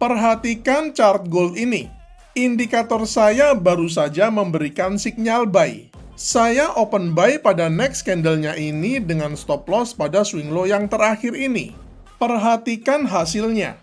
Perhatikan chart gold ini. Indikator saya baru saja memberikan sinyal buy. Saya open buy pada next candle-nya ini dengan stop loss pada swing low yang terakhir ini. Perhatikan hasilnya.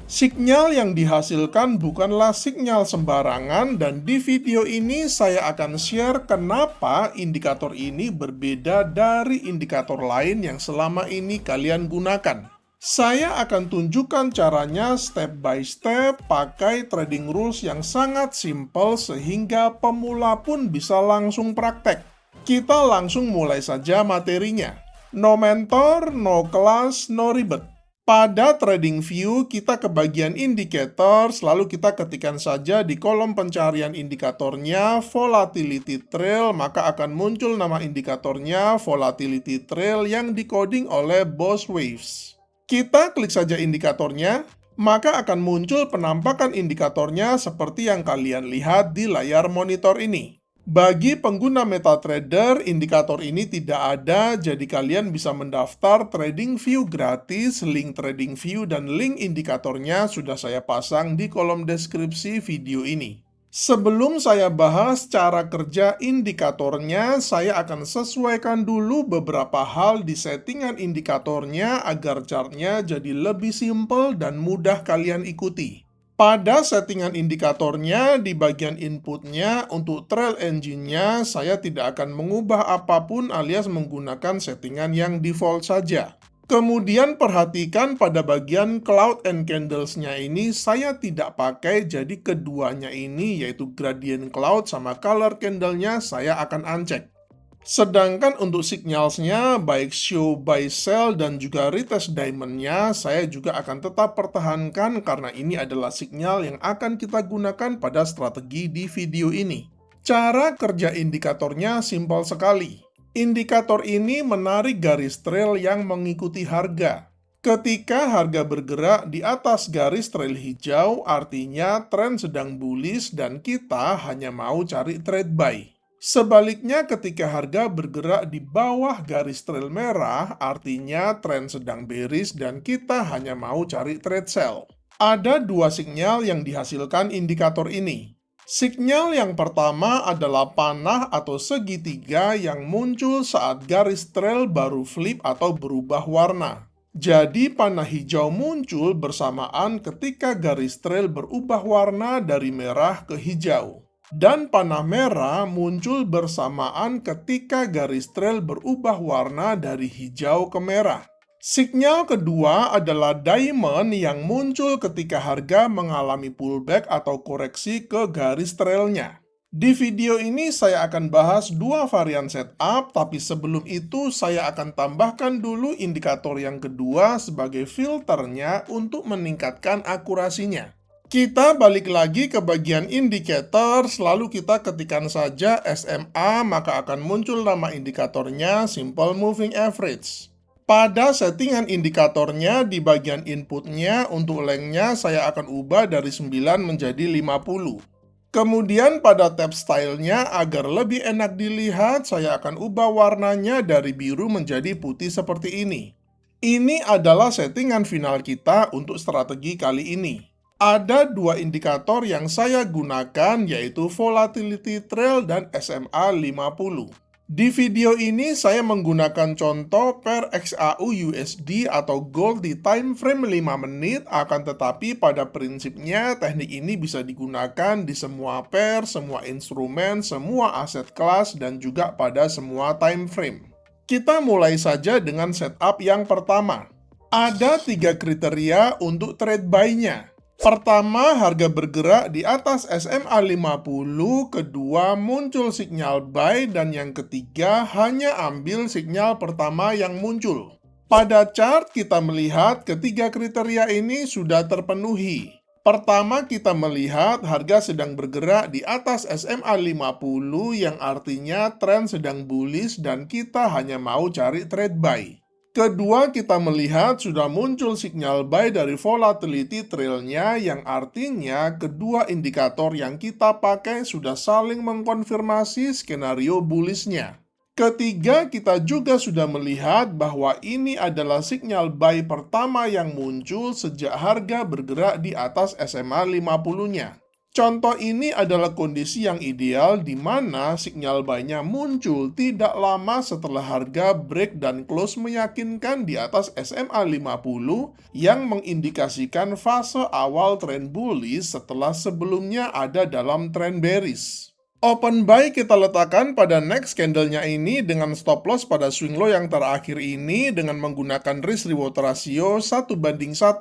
Sinyal yang dihasilkan bukanlah sinyal sembarangan, dan di video ini saya akan share kenapa indikator ini berbeda dari indikator lain yang selama ini kalian gunakan. Saya akan tunjukkan caranya step by step pakai trading rules yang sangat simple sehingga pemula pun bisa langsung praktek. Kita langsung mulai saja materinya. No mentor, no class, no ribet. Pada TradingView, kita ke bagian indicators, lalu kita ketikkan saja di kolom pencarian indikatornya volatility trail, maka akan muncul nama indikatornya volatility trail yang dikoding oleh Boss Waves. Kita klik saja indikatornya, maka akan muncul penampakan indikatornya seperti yang kalian lihat di layar monitor ini. Bagi pengguna MetaTrader, indikator ini tidak ada, jadi kalian bisa mendaftar TradingView gratis. Link TradingView dan link indikatornya sudah saya pasang di kolom deskripsi video ini. Sebelum saya bahas cara kerja indikatornya, saya akan sesuaikan dulu beberapa hal di settingan indikatornya agar chartnya jadi lebih simple dan mudah kalian ikuti. Pada settingan indikatornya, di bagian inputnya, untuk trail engine-nya, saya tidak akan mengubah apapun alias menggunakan settingan yang default saja. Kemudian perhatikan pada bagian cloud and candles-nya ini, saya tidak pakai, jadi keduanya ini, yaitu gradient cloud sama color candle-nya, saya akan uncheck. Sedangkan untuk signals-nya, baik show, buy, sell, dan juga retest diamond-nya, saya juga akan tetap pertahankan karena ini adalah sinyal yang akan kita gunakan pada strategi di video ini. Cara kerja indikatornya simpel sekali. Indikator ini menarik garis trail yang mengikuti harga. Ketika harga bergerak di atas garis trail hijau, artinya tren sedang bullish dan kita hanya mau cari trade buy. Sebaliknya, ketika harga bergerak di bawah garis trail merah, artinya tren sedang bearish dan kita hanya mau cari trade sell. Ada dua sinyal yang dihasilkan indikator ini. Sinyal yang pertama adalah panah atau segitiga yang muncul saat garis trail baru flip atau berubah warna. Jadi panah hijau muncul bersamaan ketika garis trail berubah warna dari merah ke hijau. Dan panah merah muncul bersamaan ketika garis trail berubah warna dari hijau ke merah. Sinyal kedua adalah diamond yang muncul ketika harga mengalami pullback atau koreksi ke garis trailnya. Di video ini saya akan bahas dua varian setup, tapi sebelum itu saya akan tambahkan dulu indikator yang kedua sebagai filternya untuk meningkatkan akurasinya. Kita balik lagi ke bagian indicators, lalu kita ketikkan saja SMA, maka akan muncul nama indikatornya Simple Moving Average. Pada settingan indikatornya, di bagian inputnya, untuk lengthnya saya akan ubah dari 9 menjadi 50. Kemudian pada tab stylenya, agar lebih enak dilihat, saya akan ubah warnanya dari biru menjadi putih seperti ini. Ini adalah settingan final kita untuk strategi kali ini. Ada dua indikator yang saya gunakan, yaitu Volatility Trail dan SMA 50. Di video ini saya menggunakan contoh per XAU USD atau gold di time frame 5 menit, akan tetapi pada prinsipnya teknik ini bisa digunakan di semua pair, semua instrumen, semua aset kelas, dan juga pada semua time frame. Kita mulai saja dengan setup yang pertama. Ada 3 kriteria untuk trade buy-nya. Pertama, harga bergerak di atas SMA 50, kedua muncul sinyal buy, dan yang ketiga hanya ambil sinyal pertama yang muncul. Pada chart kita melihat ketiga kriteria ini sudah terpenuhi. Pertama, kita melihat harga sedang bergerak di atas SMA 50 yang artinya tren sedang bullish dan kita hanya mau cari trade buy. Kedua, kita melihat sudah muncul sinyal buy dari volatility trail-nya yang artinya kedua indikator yang kita pakai sudah saling mengkonfirmasi skenario bullish-nya. Ketiga, kita juga sudah melihat bahwa ini adalah sinyal buy pertama yang muncul sejak harga bergerak di atas SMA 50-nya. Contoh ini adalah kondisi yang ideal di mana sinyal buy-nya muncul tidak lama setelah harga break dan close meyakinkan di atas SMA 50 yang mengindikasikan fase awal tren bullish setelah sebelumnya ada dalam tren bearish. Open buy kita letakkan pada next candlenya ini dengan stop loss pada swing low yang terakhir ini dengan menggunakan risk reward ratio 1:1,5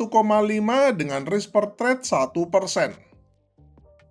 dengan risk per trade 1%.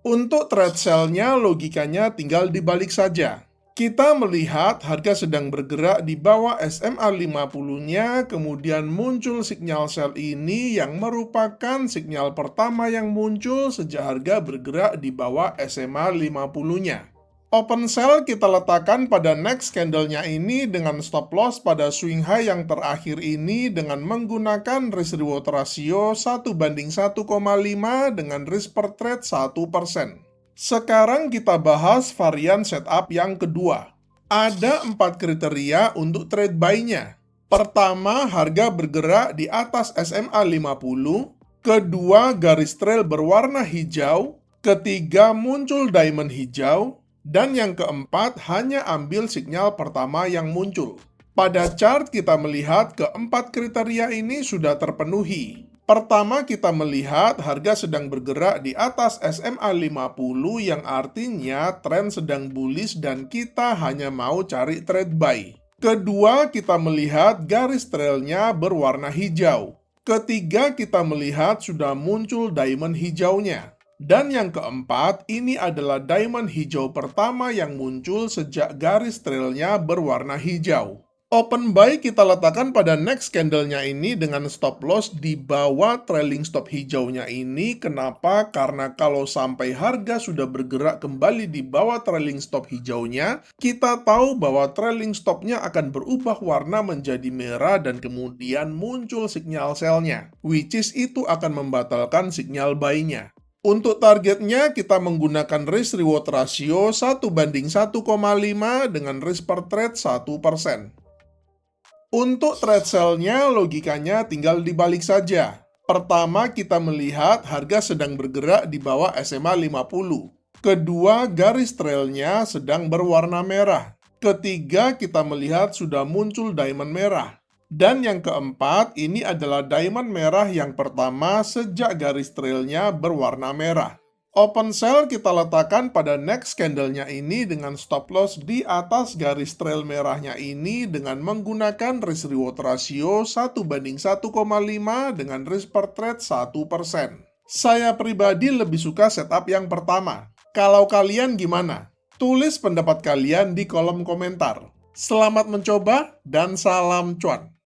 Untuk trade sell-nya logikanya tinggal dibalik saja. Kita melihat harga sedang bergerak di bawah SMA 50-nya, kemudian muncul sinyal sell ini yang merupakan sinyal pertama yang muncul sejak harga bergerak di bawah SMA 50-nya. Open sell kita letakkan pada next candlenya ini dengan stop loss pada swing high yang terakhir ini dengan menggunakan risk reward ratio 1:1,5 dengan risk per trade 1%. Sekarang kita bahas varian setup yang kedua. Ada 4 kriteria untuk trade buy-nya. Pertama, harga bergerak di atas SMA 50. Kedua, garis trail berwarna hijau. Ketiga, muncul diamond hijau. Dan yang keempat, hanya ambil sinyal pertama yang muncul. Pada chart kita melihat keempat kriteria ini sudah terpenuhi. Pertama, kita melihat harga sedang bergerak di atas SMA 50 yang artinya tren sedang bullish dan kita hanya mau cari trade buy. Kedua, kita melihat garis trailnya berwarna hijau. Ketiga, kita melihat sudah muncul diamond hijaunya. Dan yang keempat, ini adalah diamond hijau pertama yang muncul sejak garis trailnya berwarna hijau. Open buy kita letakkan pada next candlenya ini dengan stop loss di bawah trailing stop hijaunya ini. Kenapa? Karena kalau sampai harga sudah bergerak kembali di bawah trailing stop hijaunya, kita tahu bahwa trailing stopnya akan berubah warna menjadi merah dan kemudian muncul sinyal sell-nya, which is itu akan membatalkan sinyal buy-nya. Untuk targetnya, kita menggunakan risk reward ratio 1:1,5 dengan risk per trade 1%. Untuk trade sell-nya, logikanya tinggal dibalik saja. Pertama, kita melihat harga sedang bergerak di bawah SMA 50. Kedua, garis trailnya sedang berwarna merah. Ketiga, kita melihat sudah muncul diamond merah. Dan yang keempat, ini adalah diamond merah yang pertama sejak garis trailnya berwarna merah. Open sell kita letakkan pada next candlenya ini dengan stop loss di atas garis trail merahnya ini dengan menggunakan risk reward ratio 1:1,5 dengan risk per trade 1%. Saya pribadi lebih suka setup yang pertama. Kalau kalian gimana? Tulis pendapat kalian di kolom komentar. Selamat mencoba dan salam cuan!